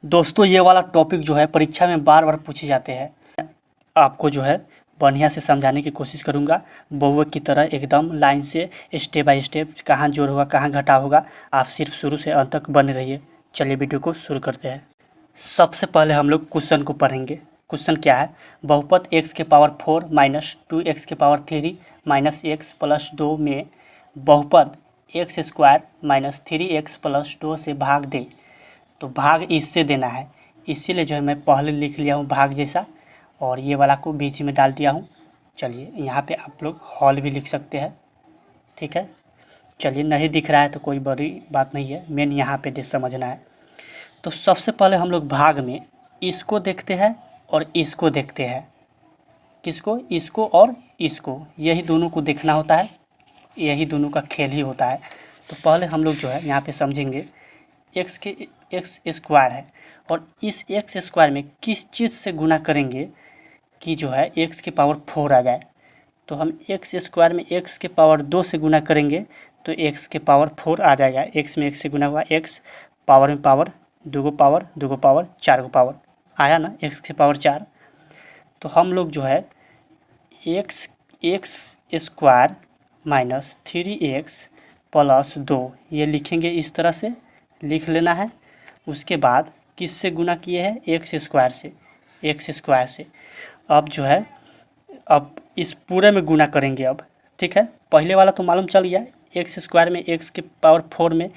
दोस्तों ये वाला टॉपिक जो है परीक्षा में बार बार पूछे जाते हैं। आपको जो है बढ़िया से समझाने की कोशिश करूँगा, बहुए की तरह एकदम लाइन से स्टेप बाय स्टेप, कहाँ जोड़ होगा कहाँ घटाव होगा। आप सिर्फ शुरू से अंत तक बने रहिए। चलिए वीडियो को शुरू करते हैं। सबसे पहले हम लोग क्वेश्चन को पढ़ेंगे। क्वेश्चन क्या है? बहुपद x के पावर 4 माइनस 2x के पावर 3 माइनस x प्लस 2 में बहुपद x square minus 3x plus 2 से भाग दे। तो भाग इससे देना है, इसीलिए जो है मैं पहले लिख लिया हूँ भाग जैसा, और ये वाला को बीच में डाल दिया हूँ। चलिए यहाँ पे आप लोग हॉल भी लिख सकते हैं, ठीक है। चलिए नहीं दिख रहा है तो कोई बड़ी बात नहीं है, मेन यहाँ पे दे समझना है। तो सबसे पहले हम लोग भाग में इसको देखते हैं और इसको देखते हैं। किसको? इसको और इसको, यही दोनों को देखना होता है, यही दोनों का खेल ही होता है। तो पहले हम लोग जो है यहाँ पे समझेंगे एक्स स्क्वायर है, और इस एक्स स्क्वायर में किस चीज़ से गुना करेंगे कि जो है एक्स के पावर 4 आ जाए। तो हम एक्स स्क्वायर में एक्स के पावर 2 से गुना करेंगे तो एक्स के पावर 4 आ जाएगा। एक्स में एक्स से गुना हुआ, एक्स पावर में पावर, दो गो पावर, चार गो पावर आया ना, एक्स के पावर 4। तो हम लोग जो है x square minus 3x plus 2 ये लिखेंगे, इस तरह से लिख लेना है। उसके बाद किससे गुना किए हैं? एक्स स्क्वायर से। अब जो है अब इस पूरे में गुना करेंगे अब, ठीक है। पहले वाला तो मालूम चल गया, एक्स स्क्वायर में एक्स के पावर 4 में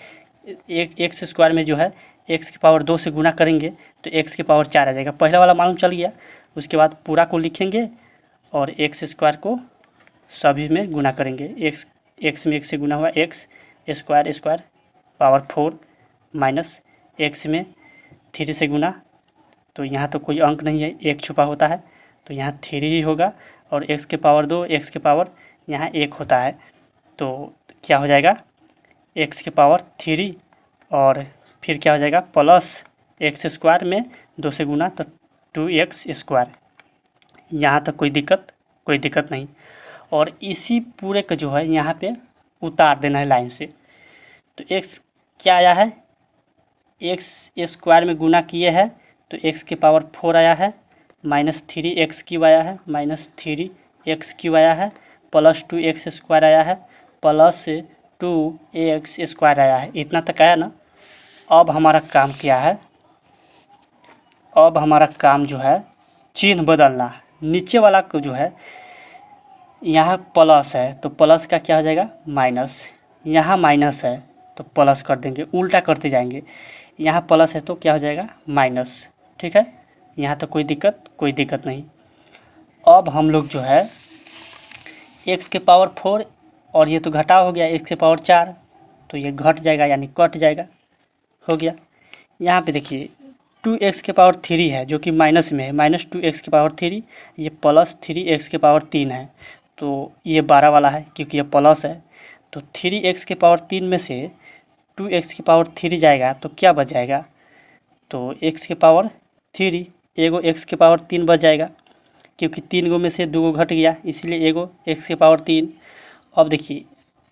एक्स स्क्वायर में जो है एक्स के पावर 2 से गुना करेंगे तो एक्स के पावर 4 आ जाएगा। पहला वाला मालूम चल गया। उसके बाद पूरा को लिखेंगे और एक्स स्क्वायर को सभी में गुना करेंगे। एक्स में एक्स से गुना हुआ, x square power 4 minus x में 3 से गुना, तो यहाँ तो कोई अंक नहीं है, एक छुपा होता है तो यहाँ 3 ही होगा, और एक्स के पावर 2, एक्स के पावर यहाँ 1 होता है तो क्या हो जाएगा? एक्स के पावर 3, और फिर क्या हो जाएगा? प्लस एक्स स्क्वायर में 2 से गुना तो 2x स्क्वायर। यहाँ तक कोई दिक्कत नहीं। और इसी पूरे का जो है यहाँ पे उतार देना है लाइन से। तो x क्या आया है? एक्स स्क्वायर में गुना किए हैं तो एक्स के पावर 4 आया है, माइनस 3x³ आया है, माइनस 3x³ आया है, प्लस 2x स्क्वायर आया है, प्लस 2ax स्क्वायर आया है। इतना तक आया ना। अब हमारा काम क्या है? अब हमारा काम जो है चिन्ह बदलना। नीचे वाला को जो है यहाँ प्लस है तो प्लस का क्या हो जाएगा? माइनस। यहाँ माइनस है तो प्लस कर देंगे, उल्टा करते जाएंगे। यहाँ प्लस है तो क्या हो जाएगा? माइनस, ठीक है। यहाँ तो कोई दिक्कत नहीं। अब हम लोग जो है एक्स के पावर 4 और ये तो घटाव हो गया, एक्स के पावर 4 तो ये घट जाएगा यानी कट जाएगा, हो गया। यहाँ पे देखिए 2x के पावर 3 है जो कि माइनस में है, माइनस 2x के पावर 3, ये प्लस 3x के पावर 3 है तो ये 12 वाला है क्योंकि ये प्लस है। तो 3x के पावर 3 में से 2x के पावर 3 जाएगा तो क्या बच जाएगा? तो x के पावर 3, एगो x के पावर 3 बच जाएगा क्योंकि 3 गो में से 2 गो घट गया, इसलिए एगो x के पावर 3। अब देखिए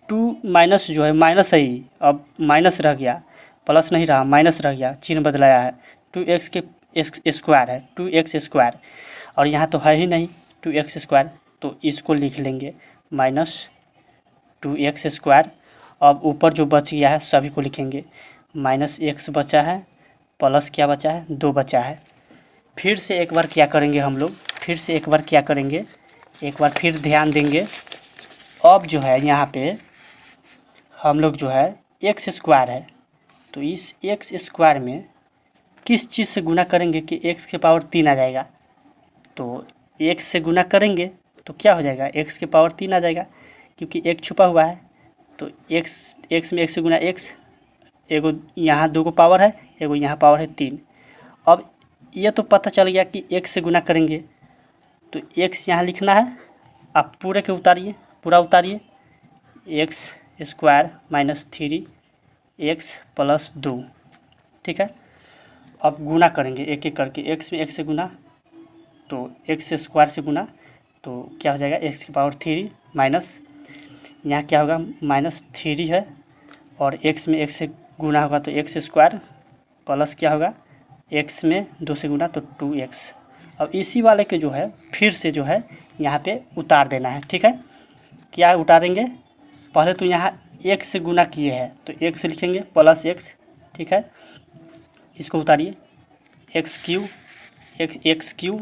2 माइनस जो है माइनस है ही, अब माइनस रह गया, प्लस नहीं रहा, माइनस रह गया, चिन्ह बदलाया है। 2x के स्क्वायर है, 2x स्क्वायर, और यहाँ तो है ही नहीं 2x स्क्वायर तो इसको लिख लेंगे माइनस 2x स्क्वायर। अब ऊपर जो बच गया है सभी को लिखेंगे, माइनस x बचा है, प्लस क्या बचा है? 2 बचा है। फिर से एक बार क्या करेंगे हम लोग? एक बार फिर ध्यान देंगे। अब जो है यहाँ पे हम लोग जो है एक्स स्क्वायर है तो इस एक्स स्क्वायर में किस चीज़ से गुना करेंगे कि एक्स के पावर 3 आ जाएगा? तो एक्स से गुना करेंगे तो क्या हो जाएगा? एक्स के पावर 3 आ जाएगा क्योंकि एक छुपा हुआ है। तो एक्स में एक्स से गुना एक्स, एगो यहाँ 2 गो पावर है, एगो यहाँ पावर है 3। अब ये तो पता चल गया कि एक्स से गुना करेंगे तो एक्स यहाँ लिखना है। आप पूरे के उतारिए, पूरा उतारिए, x square minus 3x plus 2, ठीक है। अब गुना करेंगे एक एक करके, एक्स में एक्स से गुना तो एक्स स्क्वायर से गुना तो क्या हो जाएगा? एक्स की पावर 3 माइनस, यहाँ क्या होगा? माइनस 3 है, और एक्स में एक्स से गुना होगा तो एक्स स्क्वायर प्लस क्या होगा? x में 2 से गुना तो 2x। अब इसी वाले के जो है फिर से जो है यहाँ पे उतार देना है, ठीक है। क्या उतारेंगे, पहले तो यहाँ x से गुना किए हैं तो x लिखेंगे प्लस x, ठीक है। इसको उतारिए, x cube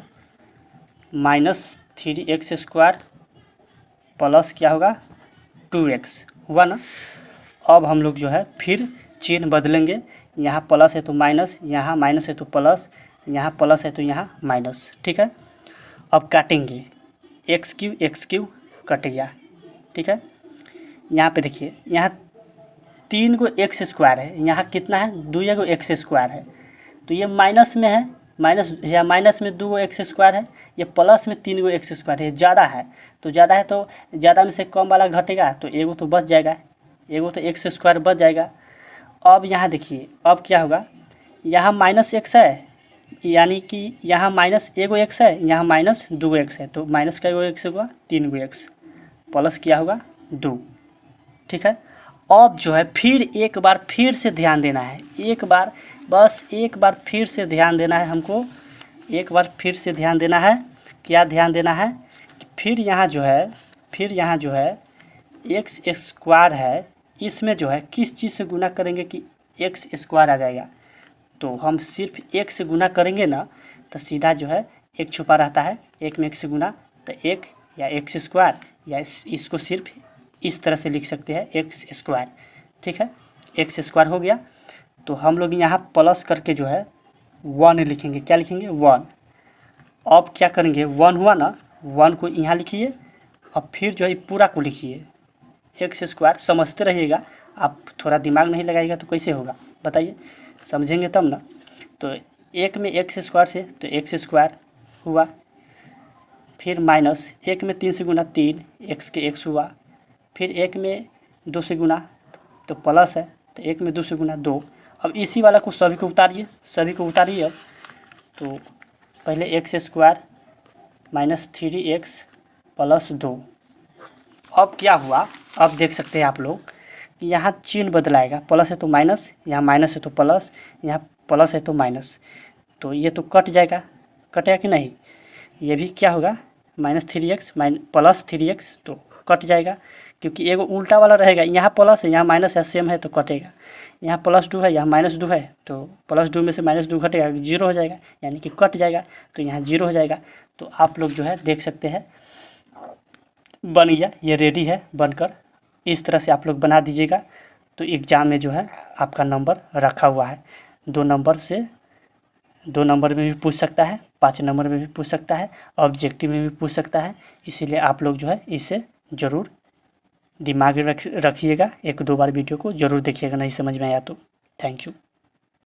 minus 3x square plus क्या होगा 2x, हुआ ना। अब हम लोग जो है फिर चिन्ह बदलेंगे, यहाँ प्लस है तो माइनस, यहाँ माइनस है तो प्लस, यहाँ प्लस है तो यहाँ माइनस, ठीक है। अब काटेंगे, एक्स क्यू कट गया, ठीक है। यहाँ पे देखिए, यहाँ 3 गो एक्स स्क्वायर है, यहाँ कितना है 2 गो एक्स स्क्वायर है, तो ये माइनस में है, माइनस में 2 गो एक्स स्क्वायर है, ये प्लस में 3 गो एक्स स्क्वायर है, ज़्यादा है तो ज़्यादा में से कम वाला घटेगा तो एगो तो बच जाएगा, एगो तो एक्स स्क्वायर बच जाएगा। अब यहाँ देखिए, अब क्या होगा, यहाँ माइनस एक्स है, यानी कि यहाँ माइनस एगो एक्स है, यहाँ माइनस 2 एक्स है, तो माइनस का एगो एक्स होगा 3 गो एक्स, प्लस क्या होगा 2, ठीक है। अब जो है फिर एक बार फिर से ध्यान देना है, एक बार फिर से ध्यान देना है हमको, एक बार फिर से ध्यान देना है। क्या ध्यान देना है, फिर यहाँ जो है एक्स स्क्वायर है, इसमें जो है किस चीज़ से गुना करेंगे कि एक्स स्क्वायर आ जाएगा, तो हम सिर्फ एक से गुना करेंगे ना तो सीधा जो है एक छुपा रहता है, एक में एक से गुना तो एक या एक्स स्क्वायर, या इसको सिर्फ इस तरह से लिख सकते हैं एक्स स्क्वायर, ठीक है। एक्स स्क्वायर हो गया, तो हम लोग यहाँ प्लस करके जो है 1 लिखेंगे, क्या लिखेंगे 1। अब क्या करेंगे, 1 हुआ ना, 1 को यहाँ लिखिए, अब फिर जो है पूरा को लिखिए एक्स स्क्वायर, समझते रहिएगा, आप थोड़ा दिमाग नहीं लगाइएगा तो कैसे होगा बताइए, समझेंगे तब ना। तो एक में एक्स स्क्वायर से तो एक्स स्क्वायर हुआ, फिर माइनस एक में 3 से गुना 3 एक्स के एक्स हुआ, फिर एक में 2 से गुना तो प्लस है, तो एक में 2 से गुना 2। अब इसी वाला को सभी को उतारिए। अब तो पहले x square minus 3x plus 2। अब क्या हुआ, अब देख सकते हैं आप लोग कि यहाँ चिन्ह बदलाएगा, प्लस है तो माइनस, यहाँ माइनस है तो प्लस, यहाँ प्लस है तो माइनस, तो ये तो कट जाएगा, कटेगा कि नहीं, ये भी क्या होगा माइनस 3x प्लस 3x, तो कट जाएगा क्योंकि एगो उल्टा वाला रहेगा, यहाँ प्लस है यहाँ माइनस है, सेम है तो कटेगा। यहाँ +2 है यहाँ -2 है, तो +2 में से -2 घटेगा 0 हो जाएगा, यानी कि कट जाएगा, तो यहाँ 0 हो जाएगा। तो आप लोग जो है देख सकते हैं बन गया, ये रेडी है बनकर। इस तरह से आप लोग बना दीजिएगा तो एग्ज़ाम में जो है आपका नंबर रखा हुआ है। 2 नंबर में भी पूछ सकता है, 5 नंबर में भी पूछ सकता है, ऑब्जेक्टिव में भी पूछ सकता है। इसीलिए आप लोग जो है इसे ज़रूर दिमाग में रखिएगा, 1-2 बार वीडियो को ज़रूर देखिएगा, नहीं समझ में आया तो। Thank you.